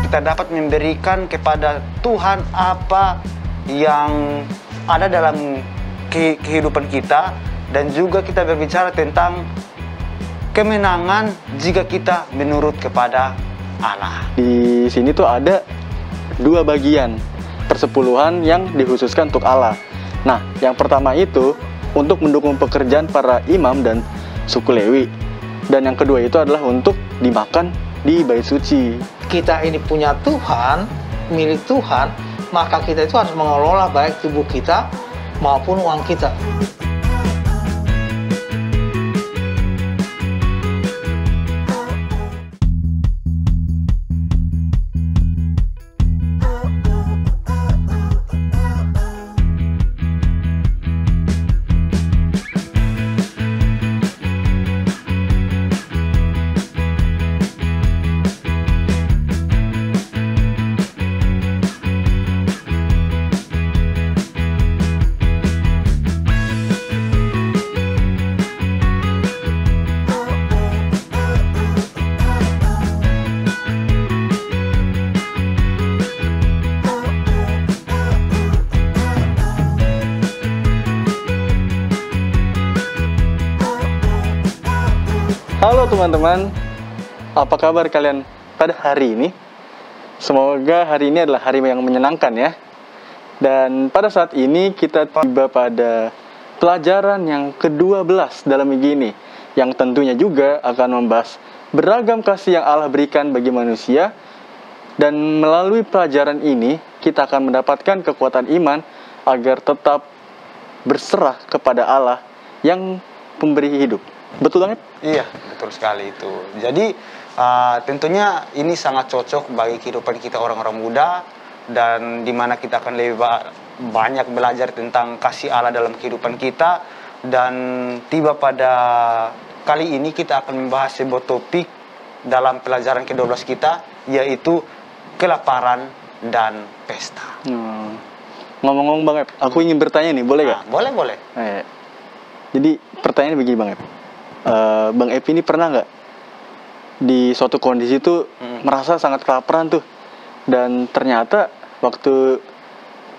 kita dapat memberikan kepada Tuhan apa yang ada dalam kehidupan kita, dan juga kita berbicara tentang kemenangan jika kita menurut kepada Allah. Di sini tuh ada dua bagian persepuluhan yang dikhususkan untuk Allah. Nah, yang pertama itu untuk mendukung pekerjaan para imam dan suku Lewi. Dan yang kedua itu adalah untuk dimakan di bait suci. Kita ini punya Tuhan, milik Tuhan, maka kita itu harus mengelola baik tubuh kita maupun uang kita. Halo teman-teman, apa kabar kalian pada hari ini? Semoga hari ini adalah hari yang menyenangkan ya. Dan pada saat ini kita tiba pada pelajaran yang ke-12 dalam minggu ini, yang tentunya juga akan membahas beragam kasih yang Allah berikan bagi manusia. Dan melalui pelajaran ini kita akan mendapatkan kekuatan iman agar tetap berserah kepada Allah yang pemberi hidup. Betul banget? Iya, betul sekali itu. Jadi tentunya ini sangat cocok bagi kehidupan kita orang-orang muda, dan dimana kita akan lebih banyak belajar tentang kasih Allah dalam kehidupan kita. Dan tiba pada kali ini kita akan membahas sebuah topik dalam pelajaran ke-12 kita, yaitu kelaparan dan pesta. Ngomong-ngomong Bang Ep, aku ingin bertanya nih, boleh gak? Boleh. Jadi pertanyaannya begini Bang Ep, Bang Ep ini pernah nggak di suatu kondisi tuh merasa sangat kelaparan tuh, dan ternyata waktu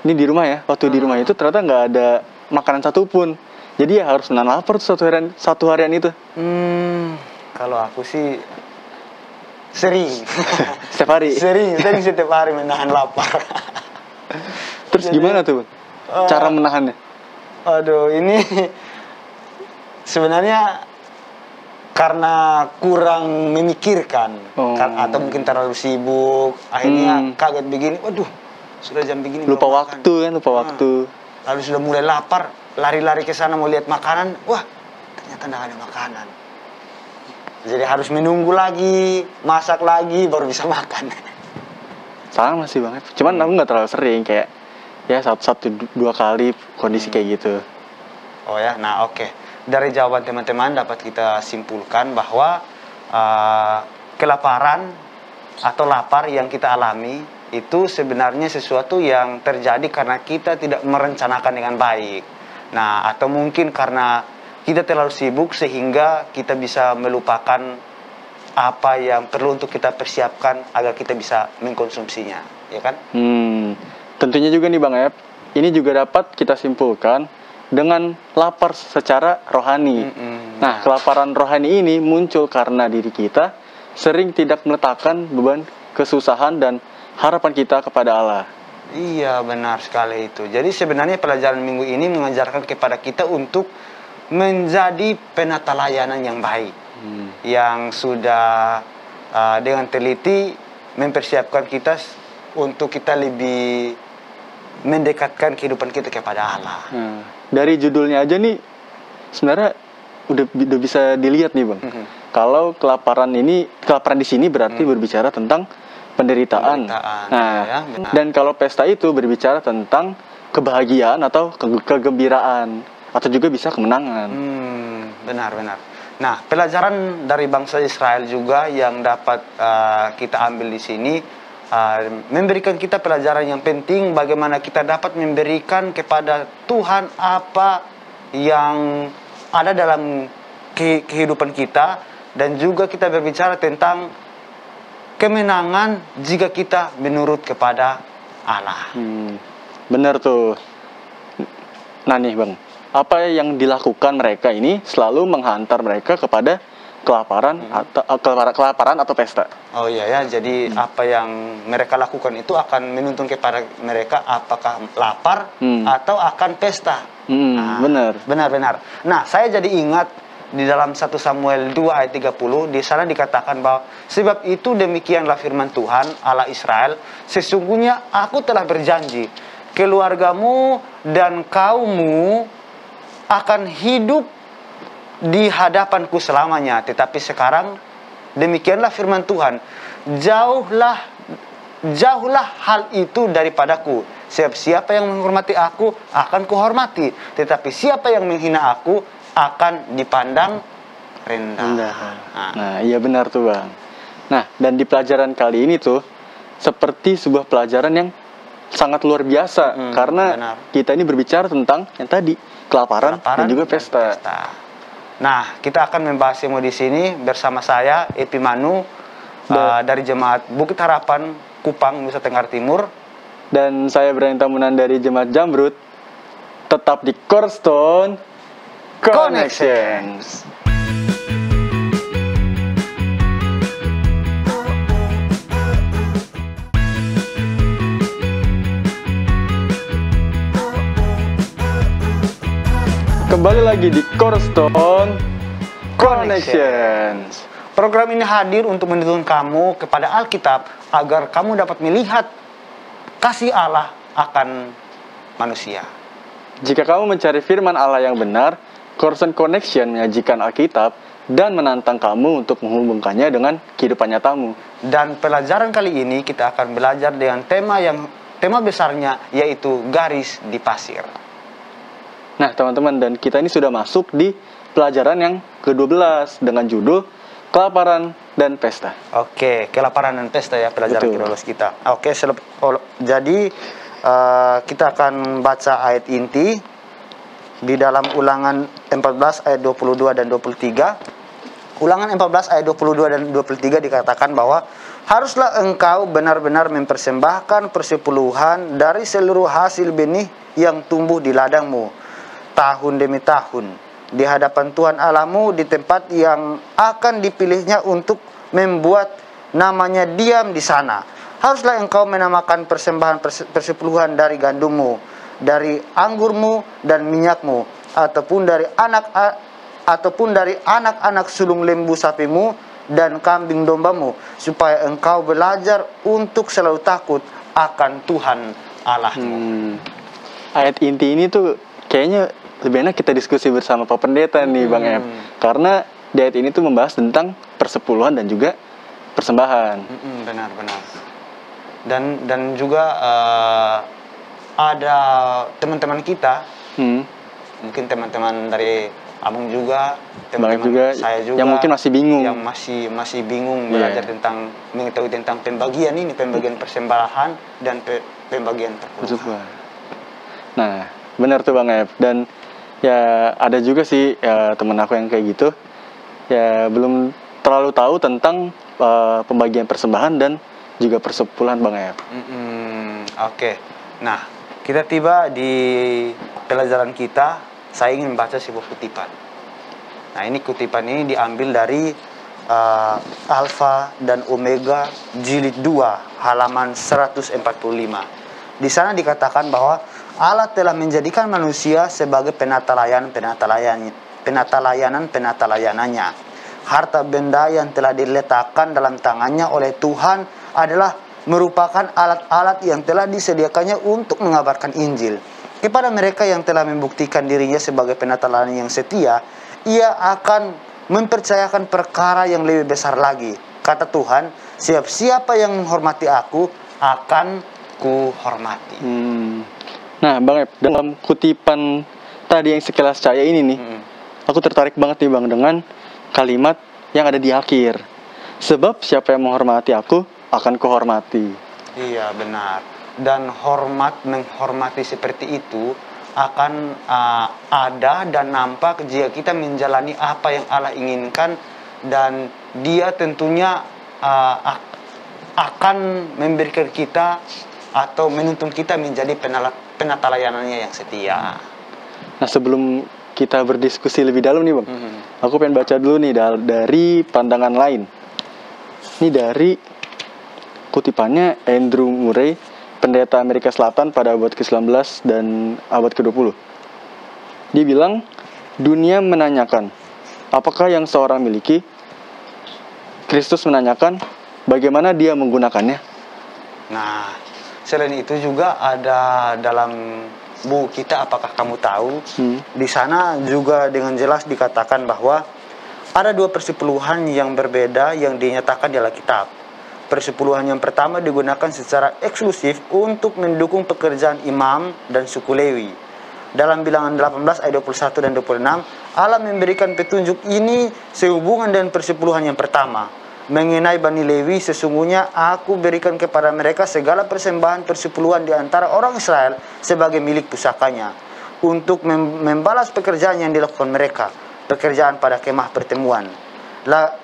ini di rumah ya, waktu di rumah itu ternyata nggak ada makanan satupun, jadi ya harus menahan lapar tuh satu harian itu? Kalau aku sih sering setiap hari? sering setiap hari menahan lapar. Terus gimana tuh cara menahannya? Aduh, ini sebenarnya karena kurang memikirkan, atau mungkin terlalu sibuk, akhirnya kaget begini, waduh, sudah jam begini. Lupa waktu. Lalu sudah mulai lapar, lari-lari ke sana mau lihat makanan, wah, ternyata tidak ada makanan. Jadi harus menunggu lagi, masak lagi, baru bisa makan. Sama sih banget, cuman aku nggak terlalu sering, kayak ya satu dua kali kondisi kayak gitu. Oh ya, nah oke. Dari jawaban teman-teman dapat kita simpulkan bahwa kelaparan atau lapar yang kita alami itu sebenarnya sesuatu yang terjadi karena kita tidak merencanakan dengan baik. Nah, atau mungkin karena kita terlalu sibuk sehingga kita bisa melupakan apa yang perlu untuk kita persiapkan agar kita bisa mengkonsumsinya, ya kan? Tentunya juga nih Bang Ep, ini juga dapat kita simpulkan dengan lapar secara rohani. Nah, kelaparan rohani ini muncul karena diri kita sering tidak meletakkan beban kesusahan dan harapan kita kepada Allah. Iya, benar sekali itu. Jadi sebenarnya pelajaran minggu ini mengajarkan kepada kita untuk menjadi penata layanan yang baik, yang sudah dengan teliti mempersiapkan kita untuk kita lebih mendekatkan kehidupan kita kepada Allah. Dari judulnya aja nih sebenarnya udah bisa dilihat nih Bang. Kalau kelaparan di sini berarti berbicara tentang penderitaan. Nah, ya, dan kalau pesta itu berbicara tentang kebahagiaan atau kegembiraan, atau juga bisa kemenangan. Benar. Nah, pelajaran dari bangsa Israel juga yang dapat kita ambil di sini memberikan kita pelajaran yang penting, bagaimana kita dapat memberikan kepada Tuhan apa yang ada dalam kehidupan kita, dan juga kita berbicara tentang kemenangan jika kita menurut kepada Allah. Benar tuh. Nah nih Bang, apa yang dilakukan mereka ini selalu menghantar mereka kepada kelaparan atau pesta. Oh iya ya, jadi apa yang mereka lakukan itu akan menuntun kepada mereka apakah lapar atau akan pesta. Benar. Nah, saya jadi ingat di dalam 1 Samuel 2 ayat 30, di sana dikatakan bahwa sebab itu demikianlah firman Tuhan Allah Israel, sesungguhnya aku telah berjanji, keluargamu dan kaummu akan hidup di hadapanku selamanya. Tetapi sekarang demikianlah firman Tuhan, jauhlah hal itu daripadaku. Siapa yang menghormati aku akan kuhormati, tetapi siapa yang menghina aku akan dipandang rendah. Nah, iya benar tuh Bang. Nah, dan di pelajaran kali ini tuh seperti sebuah pelajaran yang sangat luar biasa, karena kita ini berbicara tentang yang tadi kelaparan dan juga pesta. Nah, kita akan membahas semua di sini bersama saya Epimanu dari Jemaat Bukit Harapan Kupang, Nusa Tenggara Timur, dan saya Brian Tamunan dari Jemaat Jamrut. Tetap di Cornerstone Connections. Kembali lagi di Cornerstone Connections. Program ini hadir untuk menuntun kamu kepada Alkitab agar kamu dapat melihat kasih Allah akan manusia. Jika kamu mencari firman Allah yang benar, Cornerstone Connection menyajikan Alkitab dan menantang kamu untuk menghubungkannya dengan kehidupan nyatamu. Dan pelajaran kali ini kita akan belajar dengan tema besarnya, yaitu garis di pasir. Nah teman-teman, dan kita ini sudah masuk di pelajaran yang ke-12 dengan judul Kelaparan dan Pesta. Oke, kelaparan dan pesta ya pelajaran ke-12 kita. Oke, jadi kita akan baca ayat inti di dalam Ulangan 14 ayat 22 dan 23. Ulangan 14 ayat 22 dan 23 dikatakan bahwa haruslah engkau benar-benar mempersembahkan persepuluhan dari seluruh hasil benih yang tumbuh di ladangmu tahun demi tahun di hadapan Tuhan Allahmu di tempat yang akan dipilihnya untuk membuat namanya diam di sana. Haruslah engkau menamakan persembahan persepuluhan dari gandummu, dari anggurmu dan minyakmu, ataupun dari anak-anak sulung lembu sapimu dan kambing dombamu, supaya engkau belajar untuk selalu takut akan Tuhan Allahmu. Ayat inti ini tuh kayaknya lebih enak kita diskusi bersama Pak Pendeta nih Bang Em, karena di ayat ini tuh membahas tentang persepuluhan dan juga persembahan. Benar. Dan juga ada teman-teman kita, mungkin teman-teman dari Abang juga, teman-teman saya juga, yang mungkin masih bingung, yang masih bingung belajar tentang mengetahui tentang pembagian persembahan dan pembagian perpuluhan. Nah, benar tuh Bang Ep. Dan ya ada juga sih temen aku yang kayak gitu, ya belum terlalu tahu tentang pembagian persembahan dan juga persepuluhan Bang Ep. Oke. Nah, kita tiba di pelajaran kita. Saya ingin membaca sebuah kutipan. Nah, ini kutipan ini diambil dari Alfa dan Omega jilid 2 halaman 145. Di sana dikatakan bahwa Allah telah menjadikan manusia sebagai penata layanannya. Harta benda yang telah diletakkan dalam tangannya oleh Tuhan adalah merupakan alat-alat yang telah disediakannya untuk mengabarkan Injil. Kepada mereka yang telah membuktikan dirinya sebagai penata layanan yang setia, ia akan mempercayakan perkara yang lebih besar lagi. Kata Tuhan, siapa yang menghormati aku akan kuhormati. Nah Bang Ep, dalam kutipan tadi yang sekilas cahaya ini nih, aku tertarik banget nih Bang dengan kalimat yang ada di akhir. Sebab siapa yang menghormati aku akan kuhormati. Iya benar. Dan menghormati seperti itu akan ada dan nampak jika kita menjalani apa yang Allah inginkan, dan dia tentunya akan memberikan kita atau menuntun kita menjadi penata layanannya yang setia. Nah, sebelum kita berdiskusi lebih dalam nih Bang, aku pengen baca dulu nih dari pandangan lain. Ini dari kutipannya Andrew Murray, pendeta Amerika Selatan pada abad ke-19 dan abad ke-20. Dia bilang, dunia menanyakan, apakah yang seorang miliki? Kristus menanyakan, bagaimana dia menggunakannya? Nah, selain itu juga ada dalam buku kita, apakah kamu tahu? Di sana juga dengan jelas dikatakan bahwa ada dua persepuluhan yang berbeda yang dinyatakan di Alkitab. Persepuluhan yang pertama digunakan secara eksklusif untuk mendukung pekerjaan imam dan suku Lewi. Dalam Bilangan 18 ayat 21 dan 26, Allah memberikan petunjuk ini sehubungan dengan persepuluhan yang pertama. Mengenai Bani Lewi, sesungguhnya aku berikan kepada mereka segala persembahan persepuluhan di antara orang Israel sebagai milik pusakanya, untuk membalas pekerjaan yang dilakukan mereka, pekerjaan pada kemah pertemuan.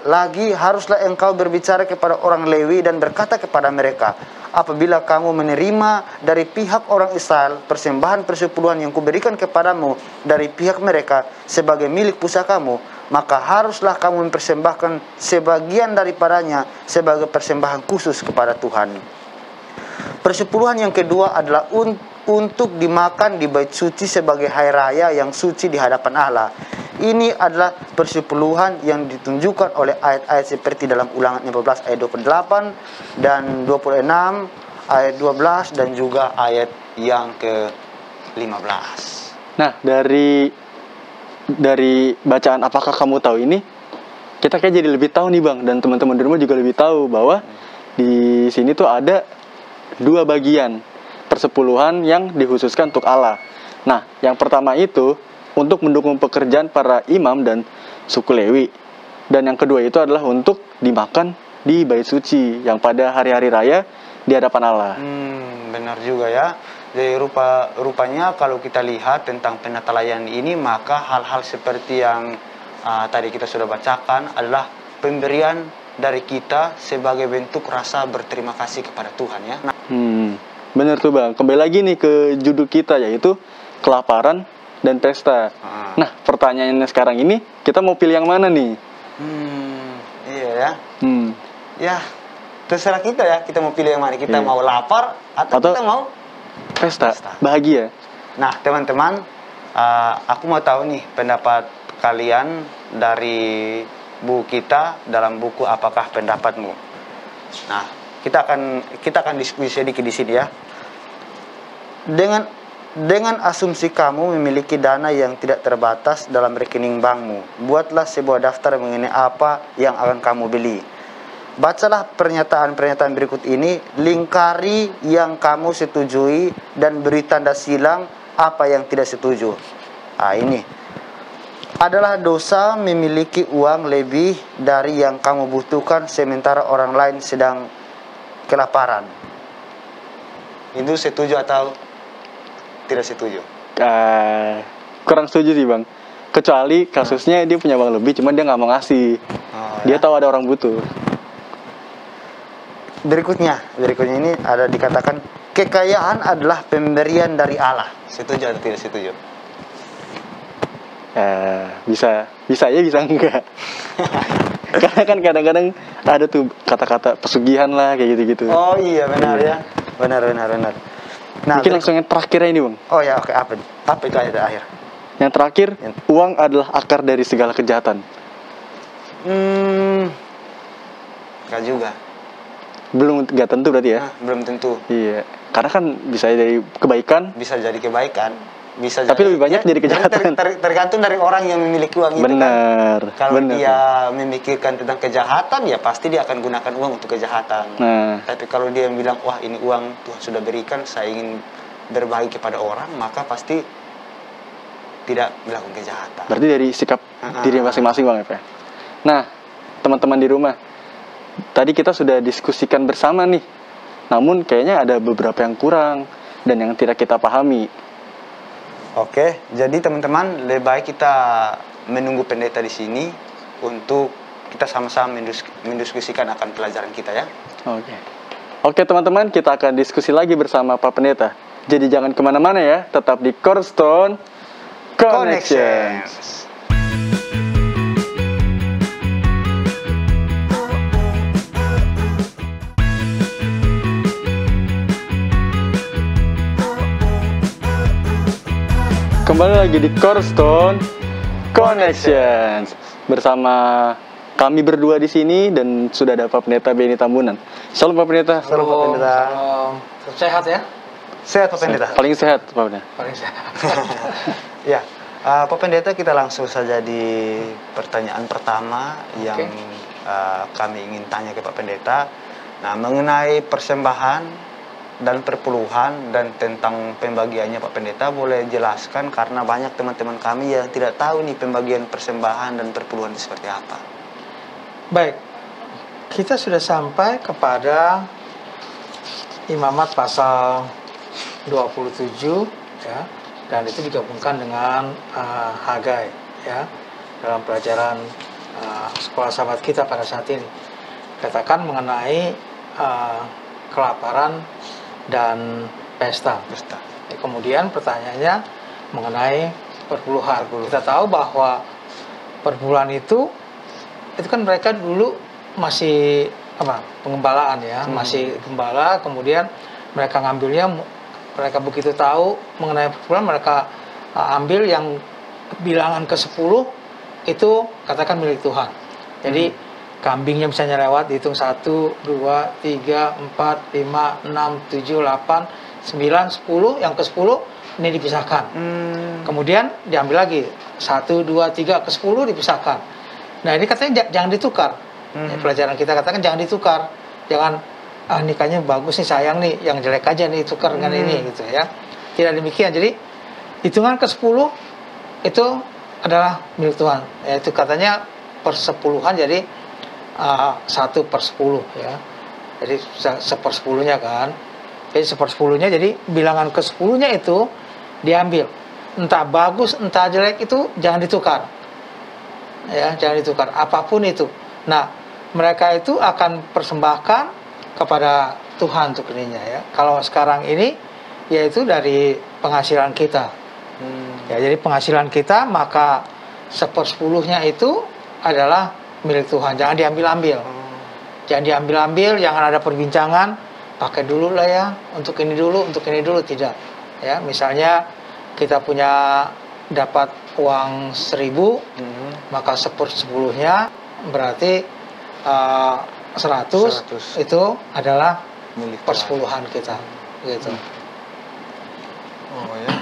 Lagi haruslah engkau berbicara kepada orang Lewi dan berkata kepada mereka, apabila kamu menerima dari pihak orang Israel persembahan persepuluhan yang kuberikan kepadamu dari pihak mereka sebagai milik pusakamu, maka haruslah kamu mempersembahkan sebagian daripadanya sebagai persembahan khusus kepada Tuhan. Persepuluhan yang kedua adalah untuk dimakan di bait suci sebagai hari raya yang suci di hadapan Allah. Ini adalah persepuluhan yang ditunjukkan oleh ayat-ayat seperti dalam Ulangan 15 ayat 28 dan 26 ayat 12 dan juga ayat yang ke-15. Nah, dari bacaan apakah kamu tahu ini, kita kayak jadi lebih tahu nih Bang, dan teman-teman di rumah juga lebih tahu bahwa di sini tuh ada dua bagian persepuluhan yang dikhususkan untuk Allah. Nah, yang pertama itu untuk mendukung pekerjaan para imam dan suku Lewi, dan yang kedua itu adalah untuk dimakan di bait suci yang pada hari-hari raya di hadapan Allah. Benar juga ya. Jadi rupanya kalau kita lihat tentang penata layanan ini, maka hal-hal seperti yang tadi kita sudah bacakan adalah pemberian dari kita sebagai bentuk rasa berterima kasih kepada Tuhan ya. Bener tuh Bang. Kembali lagi nih ke judul kita, yaitu kelaparan dan pesta. Nah, pertanyaannya sekarang ini, kita mau pilih yang mana nih? Iya ya. Ya, terserah kita ya. Kita mau pilih yang mana. Kita mau lapar atau kita mau pesta. Bahagia. Nah, teman-teman, aku mau tahu nih pendapat kalian dari buku kita dalam buku Apakah Pendapatmu. Nah, kita akan diskusi sedikit di sini ya. Dengan asumsi kamu memiliki dana yang tidak terbatas dalam rekening bankmu, buatlah sebuah daftar mengenai apa yang akan kamu beli. Bacalah pernyataan-pernyataan berikut ini, lingkari yang kamu setujui dan beri tanda silang apa yang tidak setuju. Ini adalah dosa memiliki uang lebih dari yang kamu butuhkan sementara orang lain sedang kelaparan. Itu setuju atau tidak setuju? Kurang setuju sih Bang. Kecuali kasusnya dia punya uang lebih, cuman dia nggak mau ngasih. Dia tahu ada orang butuh. Berikutnya ini ada dikatakan kekayaan adalah pemberian dari Allah. Setuju atau tidak setuju? Bisa ya, bisa enggak. Karena kan kadang-kadang ada tuh kata-kata pesugihan lah kayak gitu-gitu. Oh iya, benar ya. Benar. Nah, mungkin langsung yang terakhir ini Bang. Oh ya, oke. Apa itu ayat terakhir? Yang terakhir, uang adalah akar dari segala kejahatan. Enggak juga. Nggak tentu berarti ya? Belum tentu. Iya, karena kan bisa dari kebaikan. Bisa jadi kebaikan. Tapi lebih banyak jadi kejahatan. Tergantung dari orang yang memiliki uang itu. Benar. Kan. Kalau dia memikirkan tentang kejahatan, ya pasti dia akan gunakan uang untuk kejahatan. Tapi kalau dia bilang, wah ini uang Tuhan sudah berikan, saya ingin berbagi kepada orang, maka pasti tidak melakukan kejahatan. Berarti dari sikap diri masing-masing Bang ya. Nah, teman-teman di rumah, tadi kita sudah diskusikan bersama nih. Namun kayaknya ada beberapa yang kurang dan yang tidak kita pahami. Oke, jadi teman-teman, lebih baik kita menunggu pendeta di sini untuk kita sama-sama mendiskusikan akan pelajaran kita ya. Oke. Oke teman-teman, kita akan diskusi lagi bersama Pak Pendeta. Jadi jangan kemana-mana ya, tetap di Cornerstone Connections. Kembali lagi di Cornerstone Connections bersama kami berdua di sini dan sudah ada Pak Pendeta Benny Tambunan. Shalom Pak Pendeta. Shalom Pak Pendeta. Sehat ya? Sehat Pak Pendeta. Paling sehat Pak Pendeta. Paling sehat. Ya, Pak Pendeta, kita langsung saja di pertanyaan pertama yang kami ingin tanya ke Pak Pendeta. Nah, mengenai persembahan dan perpuluhan dan tentang pembagiannya Pak Pendeta, boleh jelaskan karena banyak teman-teman kami yang tidak tahu nih pembagian persembahan dan perpuluhan itu seperti apa. Baik, kita sudah sampai kepada Imamat pasal 27 ya, dan itu digabungkan dengan Hagai ya, dalam pelajaran sekolah sahabat kita pada saat ini. Katakan mengenai kelaparan dan pesta. Kemudian pertanyaannya mengenai perpuluhan. Kita tahu bahwa perpuluhan itu kan mereka dulu masih pengembalaan ya, masih gembala. Kemudian mereka ngambilnya, mereka begitu tahu mengenai perpuluhan, mereka ambil yang bilangan ke-10 itu katakan milik Tuhan. Jadi kambingnya misalnya lewat, dihitung 1, 2, 3, 4, 5, 6, 7, 8, 9, 10. Yang ke-10 ini dipisahkan. Kemudian diambil lagi 1, 2, 3, ke-10 dipisahkan. Nah ini katanya jangan ditukar. Pelajaran kita katakan jangan ditukar. Jangan, nikahnya bagus nih, sayang nih, yang jelek aja nih tukar dengan ini gitu ya. Tidak demikian. Jadi hitungan ke-10 itu adalah milik Tuhan. Itu katanya persepuluhan, jadi 1/10 ya. Jadi 1/10-nya kan. Jadi 1/10-nya, jadi bilangan ke-10-nya itu diambil. Entah bagus, entah jelek, itu jangan ditukar. Ya, jangan ditukar apapun itu. Nah, mereka itu akan persembahkan kepada Tuhan untuk ininya ya. Kalau sekarang ini yaitu dari penghasilan kita. Ya, jadi penghasilan kita, maka 1/10-nya itu adalah milik Tuhan. Jangan diambil-ambil. Jangan diambil-ambil, jangan ada perbincangan, pakai dulu lah ya, untuk ini dulu, tidak. Ya, misalnya kita punya dapat uang 1.000, maka 1/10-nya berarti 100 itu adalah Milik persepuluhan kita, gitu. Oh ya.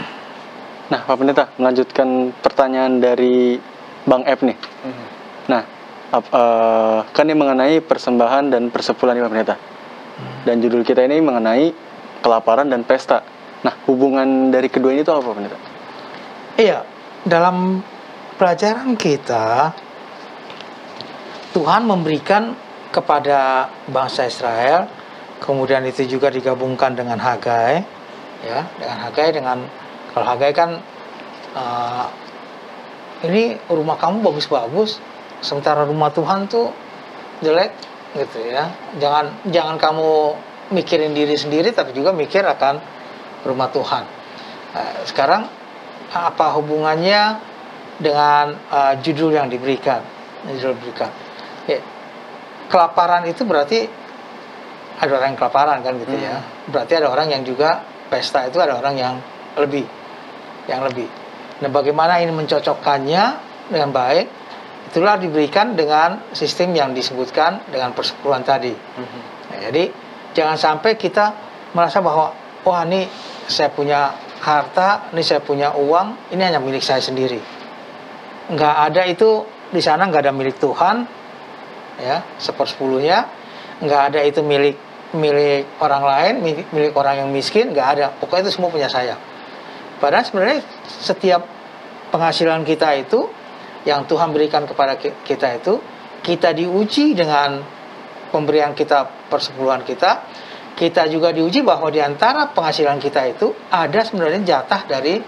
Nah Pak Pendeta, melanjutkan pertanyaan dari Bang F nih. Nah, kan ini mengenai persembahan dan persepuluhan Pak Pendeta. Dan judul kita ini mengenai kelaparan dan pesta. Nah, hubungan dari kedua ini itu apa Pak Pendeta? Iya, dalam pelajaran kita, Tuhan memberikan kepada bangsa Israel, kemudian itu juga digabungkan dengan Hagai, ya, kalau Hagai kan ini rumah kamu bagus-bagus, sementara rumah Tuhan tuh jelek, gitu ya. Jangan kamu mikirin diri sendiri, tapi juga mikir akan rumah Tuhan. Sekarang apa hubungannya dengan judul yang diberikan? Ya, kelaparan itu berarti ada orang yang kelaparan kan gitu ya. Berarti ada orang yang juga pesta, itu ada orang yang lebih. Nah, bagaimana ini mencocokkannya dengan baik? Itulah diberikan dengan sistem yang disebutkan dengan persepuluhan tadi. Nah, jadi jangan sampai kita merasa bahwa wah ini saya punya harta, ini saya punya uang, ini hanya milik saya sendiri. Nggak ada itu di sana, nggak ada milik Tuhan, ya 1/10-nya, nggak ada itu milik orang lain, milik orang yang miskin, nggak ada. Pokoknya itu semua punya saya. Padahal sebenarnya setiap penghasilan kita itu yang Tuhan berikan kepada kita itu, kita diuji dengan pemberian kita, persepuluhan kita. Kita juga diuji bahwa di antara penghasilan kita itu ada sebenarnya jatah dari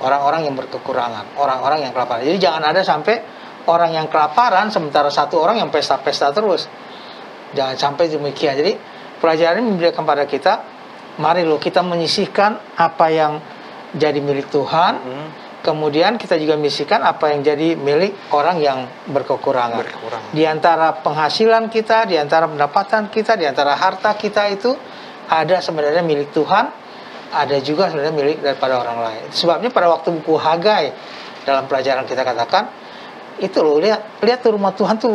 orang-orang yang berkekurangan, orang-orang yang kelaparan. Jadi jangan ada sampai orang yang kelaparan sementara satu orang yang pesta-pesta terus. Jangan sampai demikian. Jadi pelajaran ini memberikan pada kita, mari loh kita menyisihkan apa yang jadi milik Tuhan, kemudian kita juga menyisihkan apa yang jadi milik orang yang berkekurangan. Di antara penghasilan kita, di antara pendapatan kita, di antara harta kita itu ada sebenarnya milik Tuhan, ada juga sebenarnya milik daripada orang lain. Sebabnya pada waktu buku Hagai dalam pelajaran kita katakan, itu loh, lihat tuh rumah Tuhan tuh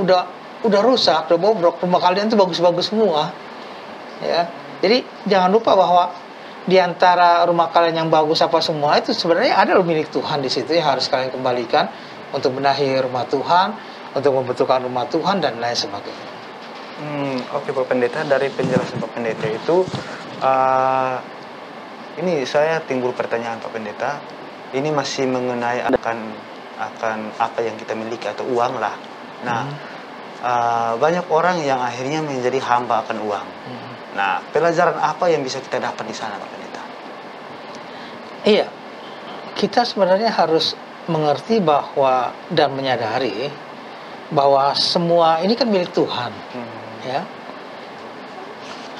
udah rusak, udah bobrok, rumah kalian tuh bagus-bagus semua. Ya. Jadi jangan lupa bahwa di antara rumah kalian yang bagus apa semua itu sebenarnya ada loh milik Tuhan di situ yang harus kalian kembalikan untuk benahi rumah Tuhan, untuk membentukkan rumah Tuhan dan lain sebagainya. Oke Pak Pendeta, dari penjelasan Pak Pendeta itu ini saya timbul pertanyaan Pak Pendeta. Ini masih mengenai akan apa yang kita miliki atau uang lah. Nah, banyak orang yang akhirnya menjadi hamba akan uang. Nah, pelajaran apa yang bisa kita dapat di sana Pak Pendeta? Iya, kita sebenarnya harus mengerti bahwa dan menyadari bahwa semua ini kan milik Tuhan. Ya,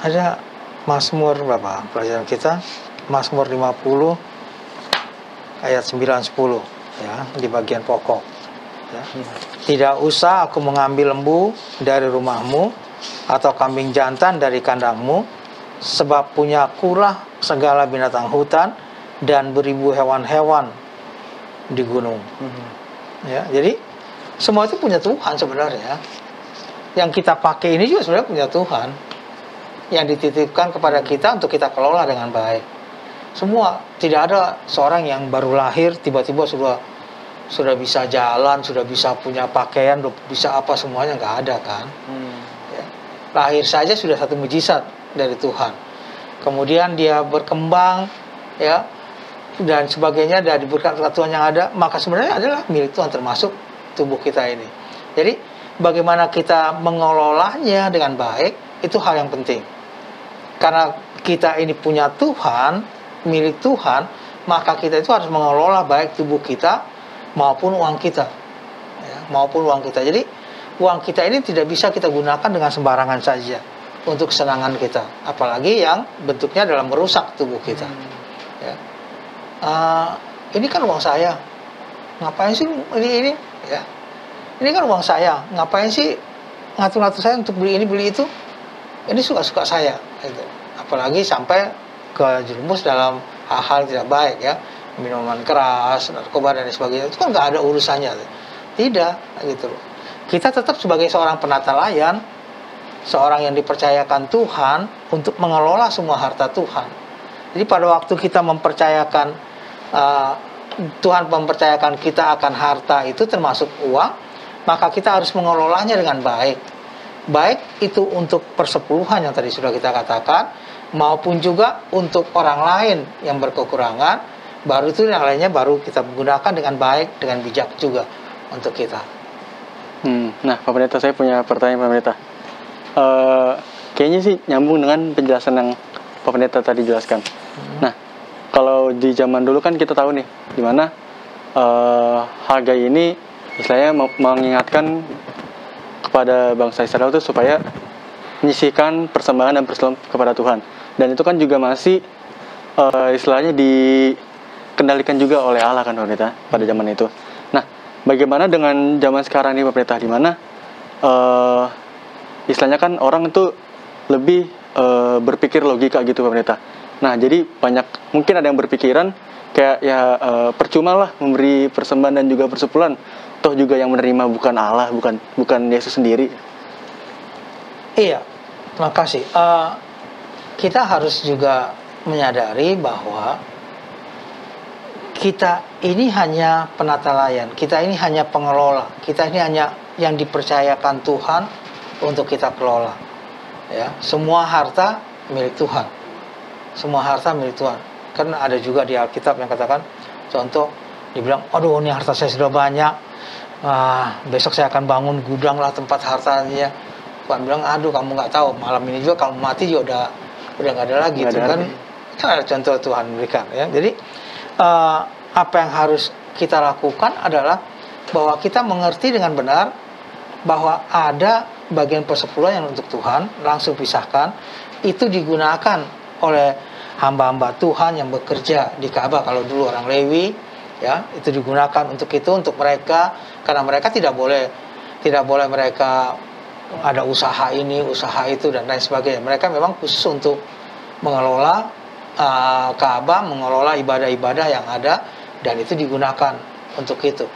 ada Mazmur berapa pelajaran kita? Mazmur 50 ayat 9-10 ya, di bagian pokok ya. Tidak usah aku mengambil lembu dari rumahmu atau kambing jantan dari kandangmu, sebab punya akulah segala binatang hutan dan beribu hewan-hewan di gunung. Ya, jadi semua itu punya Tuhan sebenarnya. Yang kita pakai ini juga sebenarnya punya Tuhan, yang dititipkan kepada kita untuk kita kelola dengan baik. Semua, tidak ada seorang yang baru lahir tiba-tiba sudah bisa jalan, sudah bisa punya pakaian, bisa apa semuanya, nggak ada kan. Ya. Lahir saja sudah satu mujizat dari Tuhan. Kemudian dia berkembang, ya, dan sebagainya, dari berkat Tuhan yang ada, maka sebenarnya adalah milik Tuhan, termasuk tubuh kita ini. Jadi bagaimana kita mengelolanya dengan baik, itu hal yang penting. Karena kita ini punya Tuhan, milik Tuhan, maka kita itu harus mengelola baik tubuh kita maupun uang kita. Ya, maupun uang kita. Jadi uang kita ini tidak bisa kita gunakan dengan sembarangan saja untuk kesenangan kita. Apalagi yang bentuknya adalah merusak tubuh kita. Ya. Ini kan uang saya. Ngapain sih ini? Ya. Ini kan uang saya, ngapain sih ngatur-ngatur saya untuk beli ini beli itu? Ini suka-suka saya, gitu. Apalagi sampai ke jerumus dalam hal-hal tidak baik ya, minuman keras, narkoba dan sebagainya, itu kan nggak ada urusannya. Tidak, gitu. Kita tetap sebagai seorang penata layan, seorang yang dipercayakan Tuhan untuk mengelola semua harta Tuhan. Jadi pada waktu kita mempercayakan Tuhan mempercayakan kita akan harta itu termasuk uang, maka kita harus mengelolanya dengan baik. Baik itu untuk persepuluhan yang tadi sudah kita katakan, maupun juga untuk orang lain yang berkekurangan, baru itu yang lainnya baru kita gunakan dengan baik, dengan bijak juga untuk kita. Nah, Pak Pendeta, saya punya pertanyaan Pak Pendeta. Kayaknya sih nyambung dengan penjelasan yang Pak Pendeta tadi jelaskan. Nah, kalau di zaman dulu kan kita tahu nih, dimana Hagai ini istilahnya mengingatkan kepada bangsa Israel itu supaya menyisihkan persembahan dan persembahan kepada Tuhan. Dan itu kan juga masih istilahnya dikendalikan juga oleh Allah kan Pak Pendeta pada zaman itu. Nah, bagaimana dengan zaman sekarang nih Pak Pendeta, di mana istilahnya kan orang itu lebih berpikir logika gitu Pak Pendeta. Nah, jadi mungkin ada yang berpikiran kayak ya percuma lah memberi persembahan dan juga persepuluhan, toh juga yang menerima bukan Allah, bukan Yesus sendiri. Iya, makasih. Kita harus juga menyadari bahwa kita ini hanya penata layan, kita ini hanya pengelola, kita ini hanya yang dipercayakan Tuhan untuk kita kelola. Ya, semua harta milik Tuhan, semua harta milik Tuhan. Kan ada juga di Alkitab yang katakan, contoh dibilang, aduh ini harta saya sudah banyak, besok saya akan bangun gudang lah tempat hartanya. Tuhan bilang, aduh kamu nggak tahu, malam ini juga kamu mati juga udah nggak ada lagi. Itu kan ada contoh Tuhan berikan ya. Jadi apa yang harus kita lakukan adalah bahwa kita mengerti dengan benar bahwa ada bagian persepuluhan yang untuk Tuhan, langsung pisahkan, itu digunakan oleh hamba-hamba Tuhan yang bekerja di Ka'bah. Kalau dulu orang Lewi, ya, itu digunakan untuk itu, untuk mereka, karena mereka tidak boleh mereka ada usaha ini, usaha itu, dan lain sebagainya. Mereka memang khusus untuk mengelola Ka'bah, mengelola ibadah-ibadah yang ada, dan itu digunakan untuk itu.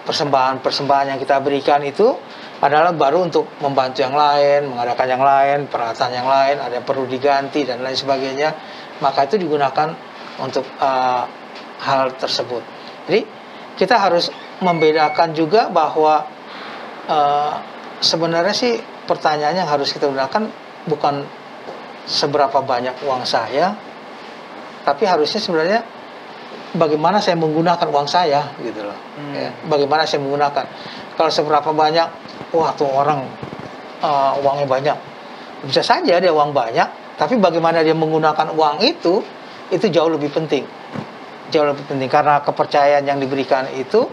Persembahan-persembahan yang kita berikan itu adalah baru untuk membantu yang lain, mengadakan yang lain, peralatan yang lain, ada yang perlu diganti dan lain sebagainya, maka itu digunakan untuk hal tersebut. Jadi kita harus membedakan juga bahwa sebenarnya sih pertanyaannya yang harus kita gunakan bukan seberapa banyak uang saya, tapi harusnya sebenarnya bagaimana saya menggunakan uang saya, gitu loh. Ya, bagaimana saya menggunakan. Kalau seberapa banyak, wah tuh orang uangnya banyak, bisa saja dia uang banyak, tapi bagaimana dia menggunakan uang itu jauh lebih penting. Jauh lebih penting, karena kepercayaan yang diberikan itu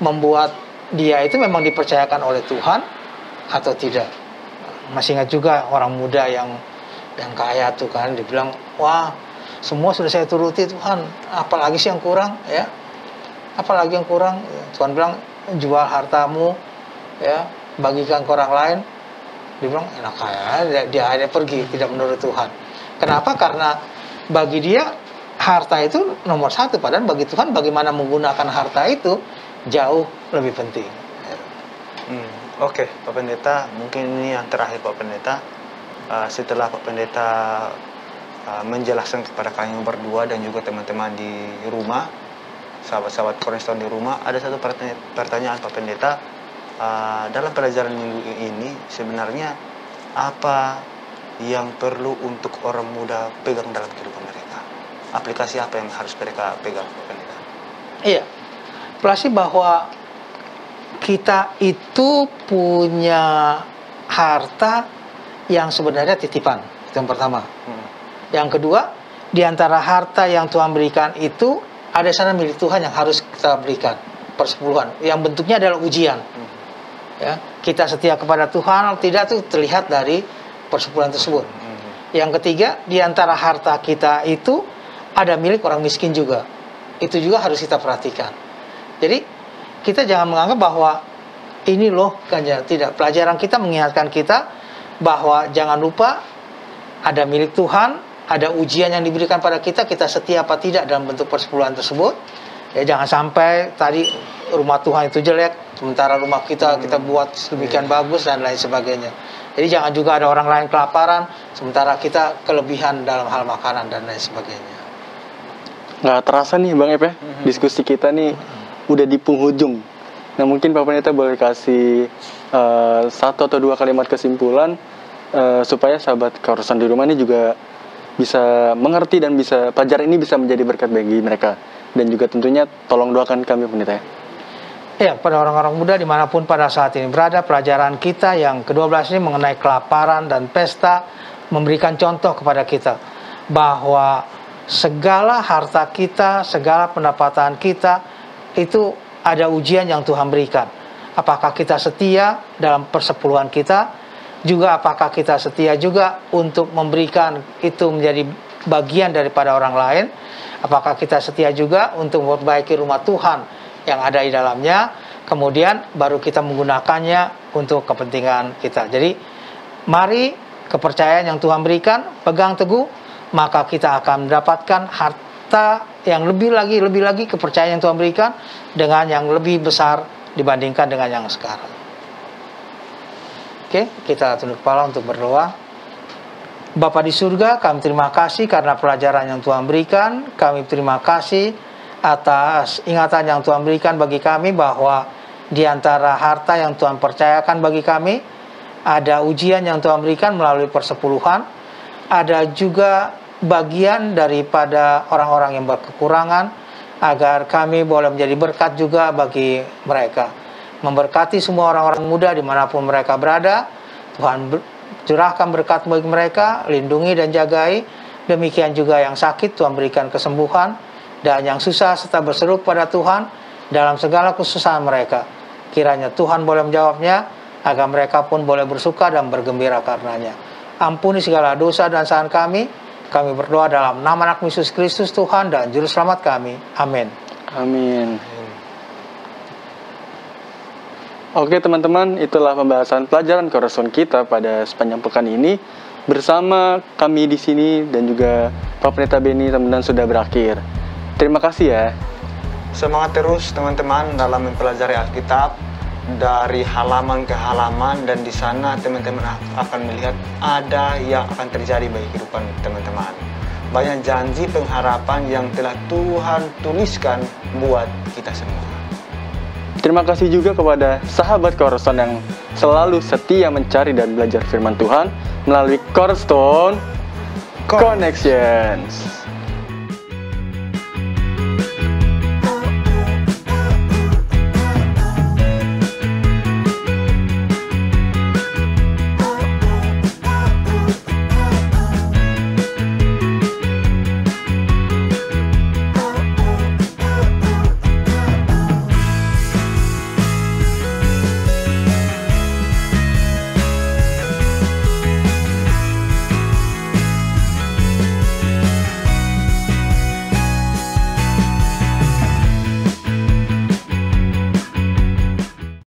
membuat dia itu memang dipercayakan oleh Tuhan atau tidak. Masih ingat juga orang muda yang kaya tuh kan, dibilang, wah semua sudah saya turuti Tuhan, apalagi sih yang kurang, ya, apalagi yang kurang. Tuhan bilang, jual hartamu, ya, bagikan ke orang lain. Dia bilang, enak kaya, dia hanya pergi, tidak menurut Tuhan. Kenapa? Karena bagi dia harta itu nomor satu, padahal bagi Tuhan bagaimana menggunakan harta itu jauh lebih penting. Oke, Pak Pendeta, mungkin ini yang terakhir, Pak Pendeta. Setelah Pak Pendeta menjelaskan kepada kalian berdua dan juga teman-teman di rumah, sahabat-sahabat Cornerstone di rumah, ada satu pertanyaan, Pak Pendeta. Dalam pelajaran minggu ini sebenarnya apa yang perlu untuk orang muda pegang dalam kehidupan mereka? Aplikasi apa yang harus mereka pegang, Pak Pendeta? Iya, aplikasi bahwa kita itu punya harta yang sebenarnya titipan, itu yang pertama. Yang kedua, di antara harta yang Tuhan berikan itu ada sana milik Tuhan yang harus kita berikan, persepuluhan, yang bentuknya adalah ujian. Ya, kita setia kepada Tuhan tidak tuh terlihat dari persepuluhan tersebut. Yang ketiga, di antara harta kita itu ada milik orang miskin juga. Itu juga harus kita perhatikan. Jadi kita jangan menganggap bahwa ini loh kan, ya, tidak. Pelajaran kita mengingatkan kita bahwa jangan lupa ada milik Tuhan, ada ujian yang diberikan pada kita, kita setia apa tidak dalam bentuk persepuluhan tersebut. Ya, jangan sampai tadi rumah Tuhan itu jelek, sementara rumah kita buat sedemikian bagus dan lain sebagainya. Jadi jangan juga ada orang lain kelaparan, sementara kita kelebihan dalam hal makanan dan lain sebagainya. Nggak terasa nih Bang Ep ya, diskusi kita nih udah di penghujung. Nah mungkin Pak Pendeta boleh kasih satu atau dua kalimat kesimpulan supaya sahabat Cornerstone di rumah ini juga bisa mengerti dan bisa pelajaran ini bisa menjadi berkat bagi mereka. Dan juga tentunya tolong doakan kami Pendeta ya. Ya, pada orang-orang muda dimanapun pada saat ini berada, pelajaran kita yang ke-12 ini mengenai kelaparan dan pesta memberikan contoh kepada kita bahwa segala harta kita, segala pendapatan kita itu ada ujian yang Tuhan berikan. Apakah kita setia dalam persepuluhan kita, juga apakah kita setia juga untuk memberikan itu menjadi bagian daripada orang lain. Apakah kita setia juga untuk memperbaiki rumah Tuhan yang ada di dalamnya, kemudian baru kita menggunakannya untuk kepentingan kita. Jadi mari kepercayaan yang Tuhan berikan pegang teguh, maka kita akan mendapatkan harta yang lebih lagi kepercayaan yang Tuhan berikan dengan yang lebih besar dibandingkan dengan yang sekarang. Oke, kita tunduk kepala untuk berdoa. Bapa di surga, kami terima kasih karena pelajaran yang Tuhan berikan. Kami terima kasih atas ingatan yang Tuhan berikan bagi kami bahwa di antara harta yang Tuhan percayakan bagi kami, ada ujian yang Tuhan berikan melalui persepuluhan. Ada juga bagian daripada orang-orang yang berkekurangan, agar kami boleh menjadi berkat juga bagi mereka. Memberkati semua orang-orang muda dimanapun mereka berada. Tuhan curahkan berkat bagi mereka, lindungi dan jagai. Demikian juga yang sakit, Tuhan berikan kesembuhan. Dan yang susah serta berseru pada Tuhan dalam segala kesusahan mereka. Kiranya Tuhan boleh menjawabnya, agar mereka pun boleh bersuka dan bergembira karenanya. ampuni segala dosa dan kesalahan kami. Kami berdoa dalam nama anak Yesus Kristus Tuhan dan Juru Selamat kami. Amin. Amin. Oke teman-teman, itulah pembahasan pelajaran Cornerstone kita pada sepanjang pekan ini. Bersama kami di sini dan juga Pak Pendeta Benny teman-teman sudah berakhir. Terima kasih ya. Semangat terus teman-teman dalam mempelajari Alkitab dari halaman ke halaman, dan di sana teman-teman akan melihat ada yang akan terjadi bagi kehidupan teman-teman. Banyak janji pengharapan yang telah Tuhan tuliskan buat kita semua. Terima kasih juga kepada sahabat Cornerstone yang selalu setia mencari dan belajar firman Tuhan melalui Cornerstone Connections.